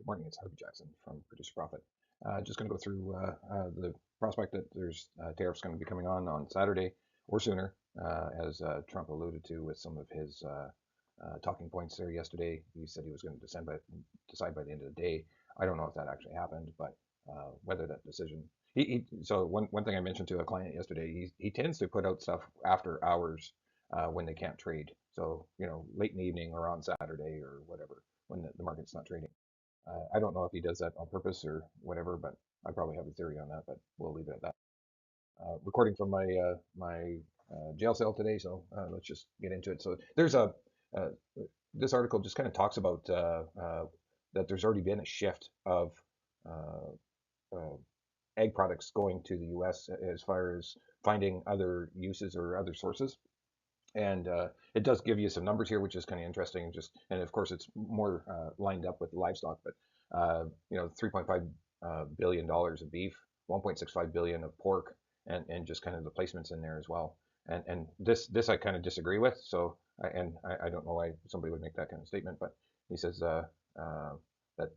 Good morning, it's Harvey Jackson from Producer Profit. Just going to go through the prospect that there's tariffs going to be coming on Saturday or sooner, as Trump alluded to with some of his talking points there yesterday. He said he was going to decide by the end of the day. I don't know if that actually happened, but whether that decision. So one thing I mentioned to a client yesterday, he tends to put out stuff after hours when they can't trade. So late in the evening or on Saturday or whatever when the market's not trading. I don't know if he does that on purpose or whatever, but I probably have a theory on that, but we'll leave it at that. Recording from my jail cell today, so let's just get into it. So there's uh, this article just kind of talks about that there's already been a shift of uh, uh, egg products going to the U.S. as far as finding other uses or other sources. And it does give you some numbers here, which is kind of interesting. And of course, it's more lined up with livestock, but 3.5 billion dollars of beef, 1.65 billion of pork, and just kind of the placements in there as well. And this I kind of disagree with. So I don't know why somebody would make that kind of statement, but he says that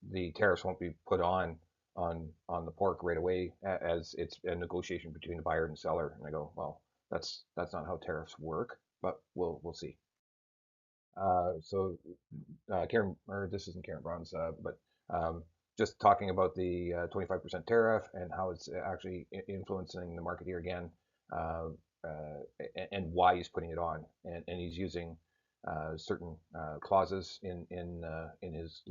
the tariffs won't be put on the pork right away, as it's a negotiation between the buyer and seller. And I go, well, that's not how tariffs work, but we'll see. So Karen, or this isn't Karen Brown's, but just talking about the 25% tariff and how it's actually influencing the market here again, uh, and why he's putting it on, and he's using certain clauses in his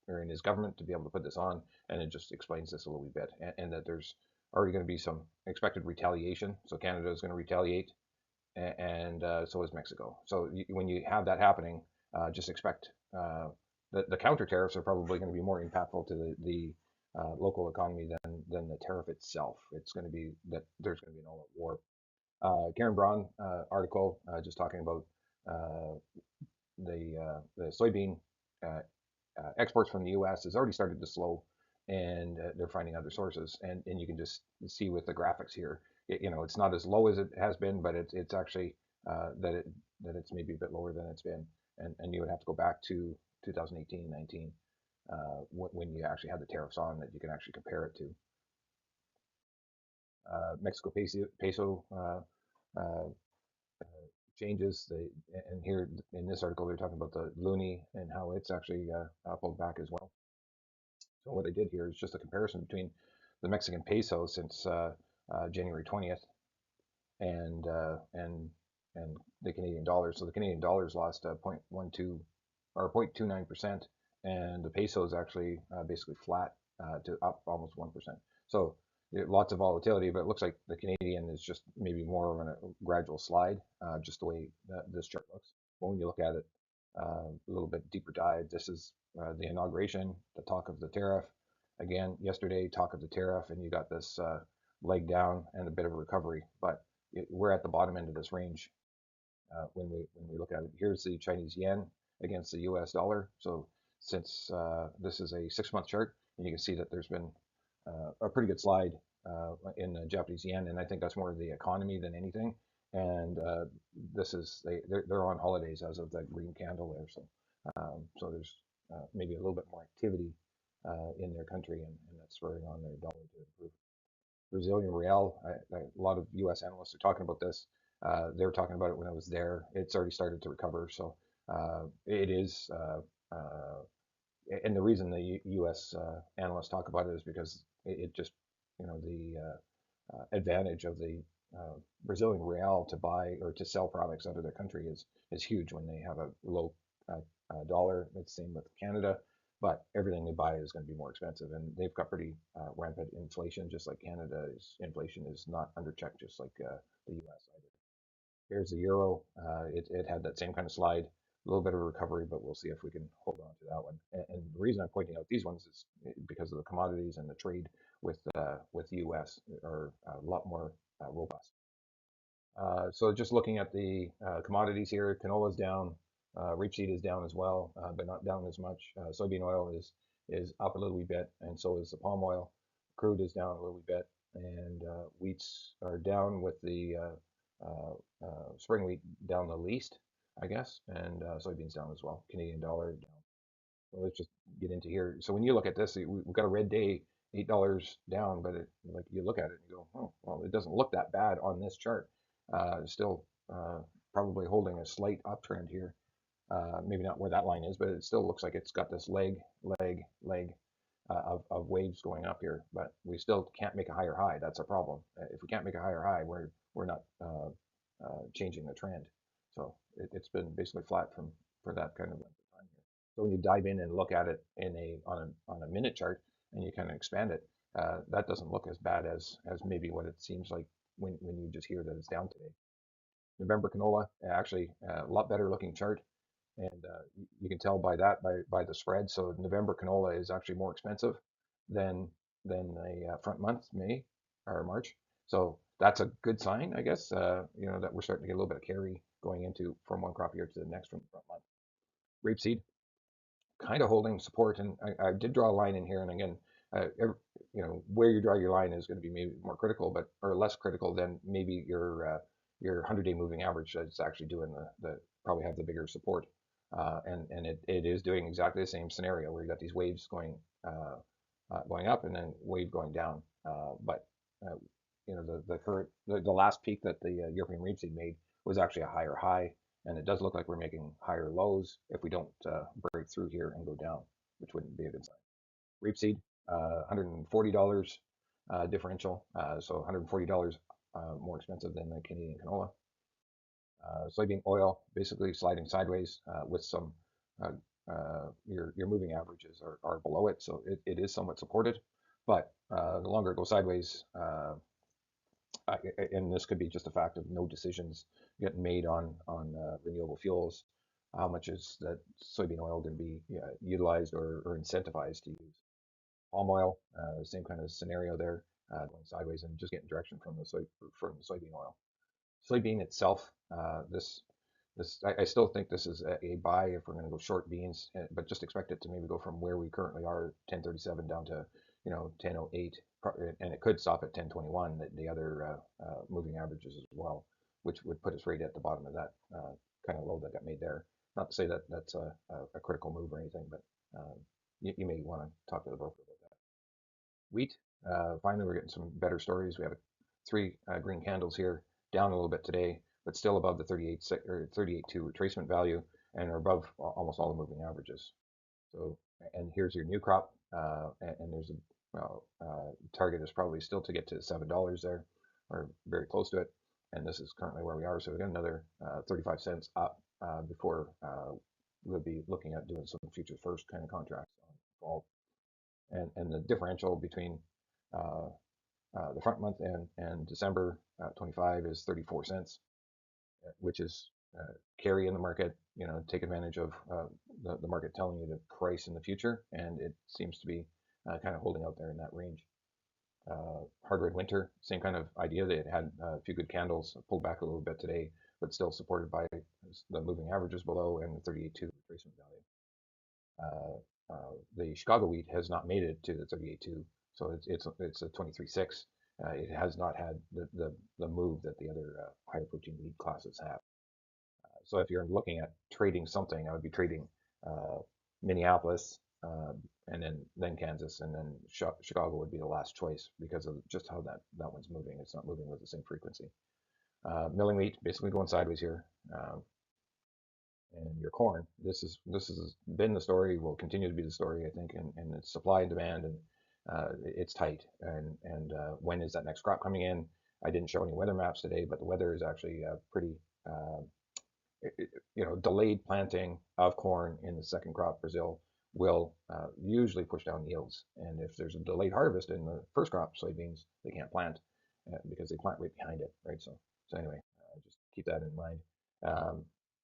or in his government to be able to put this on, and it just explains this a little bit, and that there's already going to be some expected retaliation. So Canada is going to retaliate, and so is Mexico. So when you have that happening, just expect the counter tariffs are probably going to be more impactful to the local economy than the tariff itself. It's going to be that there's going to be an all-out war. Karen Braun article just talking about uh, the soybean uh, exports from the U.S. has already started to slow, and they're finding other sources. And you can just see with the graphics here, it's not as low as it has been, but it's actually that it's maybe a bit lower than it's been. And you would have to go back to 2018, 19, when you actually had the tariffs on that you can actually compare it to. Mexico peso uh, changes. And here in this article, they're talking about the loonie and how it's actually pulled back as well. So what I did here is just a comparison between the Mexican peso since January 20th and uh, and and the Canadian dollar. So the Canadian dollar's lost 0.12 or 0.29%, and the peso is actually basically flat to up almost 1%. So lots of volatility, but it looks like the Canadian is just maybe more of a gradual slide, just the way this chart looks. But when you look at it a little bit deeper dive, this is the inauguration, the talk of the tariff. Again, yesterday, talk of the tariff, and you got this leg down and a bit of a recovery. But we're at the bottom end of this range when we look at it. Here's the Chinese yen against the U.S. dollar. So since this is a 6-month chart, and you can see that there's been a pretty good slide in the Japanese yen, and I think that's more of the economy than anything. And this is they're on holidays as of that green candle there. So there's maybe a little bit more activity in their country, and that's spurring on their dollar to improve. Brazilian real. A lot of U.S. analysts are talking about this. They were talking about it when I was there. It's already started to recover. So it is, and the reason the U.S. Analysts talk about it is because it just, the advantage of the Brazilian real to buy or to sell products out of their country is huge when they have a low dollar. It's the same with Canada, but everything they buy is going to be more expensive, and they've got pretty rampant inflation, just like Canada's inflation is not under check, just like the U.S. either. Here's the euro. It had that same kind of slide, a little bit of a recovery, but we'll see if we can hold on to that one. And the reason I'm pointing out these ones is because of the commodities and the trade with the U.S. are a lot more robust. So just looking at the commodities here, canola is down, rapeseed is down as well, but not down as much. Soybean oil is up a little wee bit, and so is the palm oil. Crude is down a little wee bit, and wheats are down with the spring wheat down the least, I guess, and soybeans down as well. Canadian dollar down. So let's just get into here. So when you look at this, we've got a red day, $8 down, but like you look at it and you go, oh, well, it doesn't look that bad on this chart. Still probably holding a slight uptrend here. Maybe not where that line is, but it still looks like it's got this leg of waves going up here. But we still can't make a higher high. That's a problem. If we can't make a higher high, we're not changing the trend. So it's been basically flat for that kind of length of time here. So when you dive in and look at it on a minute chart and you kind of expand it, that doesn't look as bad as maybe what it seems like when you just hear that it's down today. November canola, actually a lot better looking chart, and you can tell by that by the spread. So November canola is actually more expensive than the front month, May or March. So that's a good sign, I guess. That we're starting to get a little bit of carry going into from one crop year to the next from the front month. Rapeseed kind of holding support, and I did draw a line in here, and again, where you draw your line is going to be maybe more critical, but or less critical than maybe your 100-day moving average that's actually doing the probably have the bigger support, and it is doing exactly the same scenario where you got these waves going up and then wave going down, but the last peak that the European rapeseed made was actually a higher high, and it does look like we're making higher lows if we don't break through here and go down, which wouldn't be a good sign. Rapeseed, $140 differential, so $140 more expensive than the Canadian canola. Soybean oil basically sliding sideways with some your moving averages are below it, so it is somewhat supported, but the longer it goes sideways, and this could be just a fact of no decisions getting made on renewable fuels. How much is that soybean oil going to be utilized or incentivized to use? Palm oil, same kind of scenario there, going sideways and just getting direction from the soybean oil. Soybean itself, I still think this is a buy if we're going to go short beans, but just expect it to maybe go from where we currently are, 1037 down to 1008, and it could stop at 1021. The other moving averages as well, which would put us right at the bottom of that kind of low that got made there. Not to say that that's a critical move or anything, but you may want to talk to the broker about that. Wheat, finally we're getting some better stories. We have three green candles here, down a little bit today, but still above the 38 or 38.2 retracement value, and are above almost all the moving averages. So, and here's your new crop, and there's target is probably still to get to $7 there, or very close to it, and this is currently where we are. So we got another 35 cents up before we'll be looking at doing some futures first kind of contracts on fall. And the differential between uh, the front month and December 25 is 34 cents, which is carry in the market, take advantage of the market telling you to price in the future, and it seems to be kind of holding out there in that range. Hard red winter, same kind of idea. They had a few good candles, pulled back a little bit today, but still supported by the moving averages below and the 38.2 retracement value. The Chicago wheat has not made it to the 38.2, so it's a 23.6. It has not had the move that the other higher protein wheat classes have. So if you're looking at trading something, I would be trading Minneapolis, and then Kansas, and then Chicago would be the last choice because of just how that one's moving. It's not moving with the same frequency. Milling wheat basically going sideways here. And your corn, this has been the story, will continue to be the story, I think, and it's supply and demand, and it's tight. And when is that next crop coming in? I didn't show any weather maps today, but the weather is actually pretty. Delayed planting of corn in the second crop, Brazil, will usually push down yields. And if there's a delayed harvest in the first crop, soybeans, they can't plant because they plant right behind it, right? So anyway, just keep that in mind.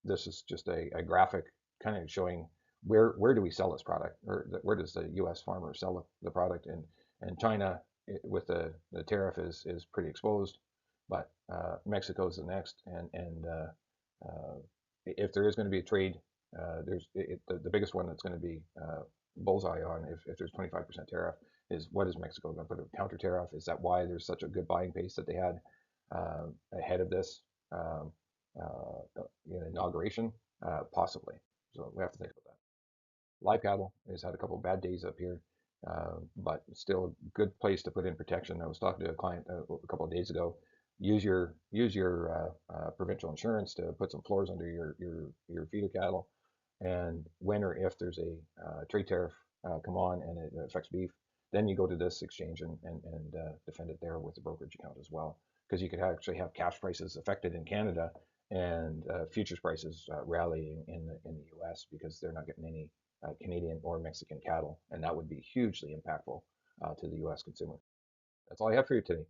This is just a graphic kind of showing where do we sell this product, or where does the U.S. farmer sell the product, and China with the tariff is pretty exposed, but Mexico is the next, and if there is going to be a trade, the biggest one that's going to be bullseye on if there's 25% tariff is what is Mexico going to put a counter tariff? Is that why there's such a good buying pace that they had ahead of this inauguration? Possibly. So we have to think about that. Live cattle has had a couple of bad days up here, but still a good place to put in protection. I was talking to a client a couple of days ago. Use your provincial insurance to put some floors under your feeder cattle, and when or if there's a trade tariff come on and it affects beef, then you go to this exchange and defend it there with a brokerage account as well, because you could actually have cash prices affected in Canada and futures prices rallying in the U.S. because they're not getting any Canadian or Mexican cattle, and that would be hugely impactful to the U.S. consumer. That's all I have for you today.